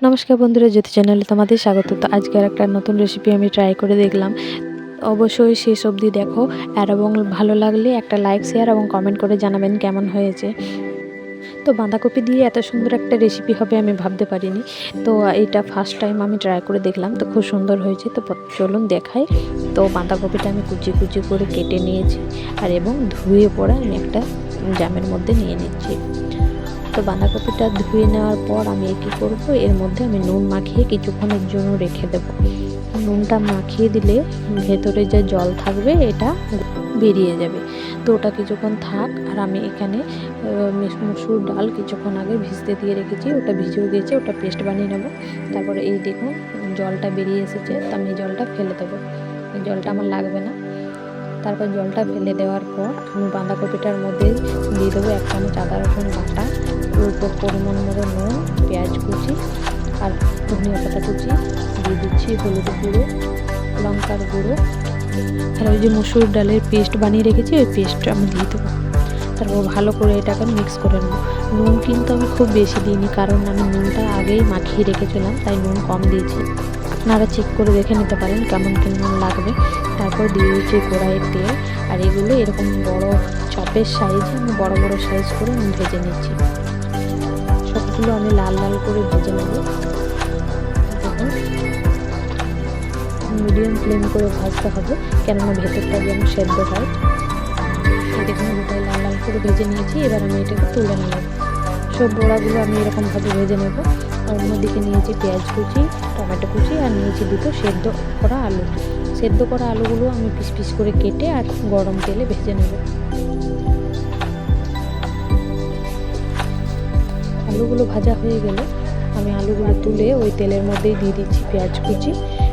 নমস্কার বন্ধুরা, জ্যোতি চ্যানেলে তোমাদের স্বাগত। তো আজকের একটা নতুন রেসিপি আমি ট্রাই করে দেখলাম। অবশ্যই শেষ অবধি দেখো, আর এবং ভালো লাগলে একটা লাইক, শেয়ার এবং কমেন্ট করে জানাবেন কেমন হয়েছে। তো বাঁধাকপি দিয়ে এত সুন্দর একটা রেসিপি হবে আমি ভাবতে পারিনি। তো এটা ফার্স্ট টাইম আমি ট্রাই করে দেখলাম, তো খুব সুন্দর হয়েছে। তো চলুন দেখাই। তো বাঁধাকপিটা আমি কুচি কুচি করে কেটে নিয়েছি আর এবং ধুয়ে পড়া আমি একটা জামের মধ্যে নিয়ে নিচ্ছি। তো বাঁধাকপিটা ধুয়ে নেওয়ার পর আমি কী করব, এর মধ্যে আমি নুন মাখিয়ে কিছুক্ষণের জন্য রেখে দেব। নুনটা মাখিয়ে দিলে ভেতরে যে জল থাকবে এটা বেরিয়ে যাবে। তো ওটা কিছুক্ষণ থাক। আর আমি এখানে মসুর ডাল কিছুক্ষণ আগে ভিজতে দিয়ে রেখেছি, ওটা ভিজেও গেছে, ওটা পেস্ট বানিয়ে নেব। তারপরে এই দেখুন জলটা বেরিয়ে এসেছে, তো আমি জলটা ফেলে দেবো, এই জলটা আমার লাগবে না। তারপর জলটা ফেলে দেওয়ার পর আমি বাঁধাকপিটার মধ্যে দিয়ে দেবো 1 চামচ আদা রসুন বাটা, উপর পরিমাণ মতো নুন, পেঁয়াজ কুচি আর ধনিয়া পাতা কুচি দিয়ে দিচ্ছি, হলুদ গুঁড়ো, লঙ্কার গুঁড়ো আর ওই যে মসুর ডালের পেস্ট বানিয়ে রেখেছি ওই পেস্টটা আমি দিয়ে দেবো। তারপর ভালো করে এটাকে মিক্স করে নেবো। নুন কিন্তু আমি খুব বেশি দিইনি, কারণ আমি নুনটা আগেই মাখিয়ে রেখেছিলাম, তাই নুন কম দিয়েছি। আপনারা চেক করে দেখে নিতে পারেন কেমন কেমন লাগবে। তারপর দিয়ে দিচ্ছি কড়াইয়ের তেল, আর এগুলো এরকম বড় চপের সাইজে আমি বড় বড় সাইজ করে আমি ভেজে নিচ্ছি। সবগুলো আমি লাল লাল করে ভেজে নেব। দেখুন মিডিয়াম ফ্লেম করে ভাজতে হবে, কেননা ভেতরটা যেন সেদ্ধ হয়। দেখুন গোটাই লাল লাল করে ভেজে নিয়েছি। এবার আমি এটাকে তুলে নেব। সব বড়াগুলো আমি এরকমভাবে ভেজে নেব। আর অন্যদিকে নিয়েছি পেঁয়াজ কুচি, টমেটো কুচি আর নিয়েছি দুটো সেদ্ধ করা আলু। সেদ্ধ করা আলুগুলো আমি পিস পিস করে কেটে আর গরম তেলে ভেজে নেব। আলুগুলো ভাজা হয়ে গেলে আমি আলুগুলো তুলে ওই তেলের মধ্যেই দিয়ে দিচ্ছি পেঁয়াজ কুচি।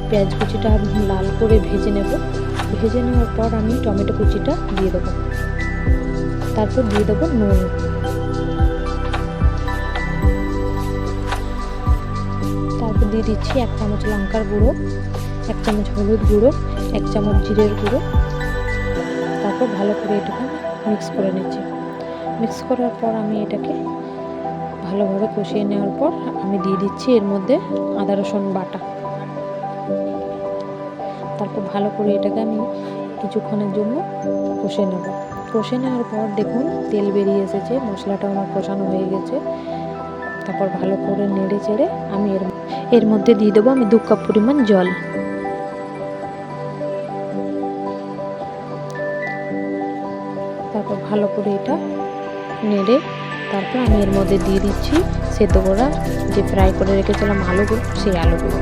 পেঁয়াজ কুচিটা লাল করে ভেজে নেব। ভেজে নেওয়ার পর আমি টমেটো কুচিটা দিয়ে দেবো। তারপর দিয়ে দেবো নুন। তারপর দিয়ে দিচ্ছি 1 চামচ লঙ্কার গুঁড়ো, 1 চামচ হলুদ গুঁড়ো, 1 চামচ জিরের গুঁড়ো। তারপর ভালো করে এটাকে মিক্স করে নিচ্ছি। মিক্স করার পর আমি এটাকে ভালোভাবে কষিয়ে নেওয়ার পর আমি দিয়ে দিচ্ছি এর মধ্যে আদা রসুন বাটা। তারপর ভালো করে এটাকে আমি কিছুক্ষণের জন্য কষে নেব। কষে নেওয়ার পর দেখুন তেল বেরিয়ে এসেছে, মশলাটাও আমার কষানো হয়ে গেছে। তারপর ভালো করে নেড়ে চেড়ে আমি এর মধ্যে দিয়ে দেবো আমি 2 কাপ পরিমাণ জল। তারপর ভালো করে এটা নেড়ে তারপর আমি এর মধ্যে দিয়ে দিচ্ছি সেদ্ধ করা যে ফ্রাই করে রেখেছিলাম আলুগুলো, সেই আলুগুলো।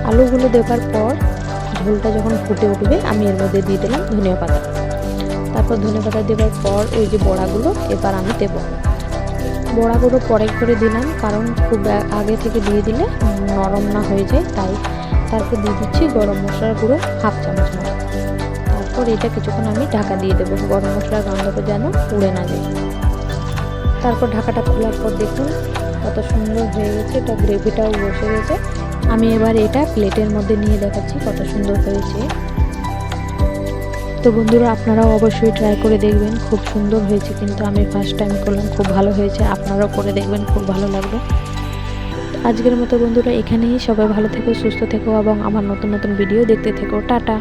আলুগুলো দেওয়ার পর ঝোলটা যখন ফুটে উঠবে আমি এর মধ্যে দিয়ে দিলাম ধনিয়া পাতা। তারপর ধনিয়া পাতা দেওয়ার পর ওই যে বড়াগুলো এবার আমি দেবো। বড়াগুলো পরে করে দিলাম, কারণ খুব আগে থেকে দিয়ে দিলে নরম না হয়ে যায়, তাই। তারপর দিয়ে দিচ্ছি গরম মশলার গুঁড়ো 1/2 চামচ মতো। তারপর এটা কিছুক্ষণ আমি ঢাকা দিয়ে দেবো, গরম মশলার গন্ধটা যেন উড়ে না যায়। তারপর ঢাকাটা খোলার পর দেখুন কত সুন্দর হয়ে গেছে, এটা গ্রেভিটাও বসে গেছে। আমি এবার এটা প্লেটের মধ্যে নিয়ে দেখাচ্ছি কত সুন্দর হয়েছে। তো বন্ধুরা আপনারাও অবশ্যই ট্রাই করে দেখবেন, খুব সুন্দর হয়েছে। কিন্তু আমি ফার্স্ট টাইম করলাম, খুব ভালো হয়েছে। আপনারাও করে দেখবেন, খুব ভালো লাগবে। আজকের মতো বন্ধুরা এখানেই। সবাই ভালো থেকো, সুস্থ থেকো এবং আমার নতুন নতুন ভিডিও দেখতে থেকো। টাটা।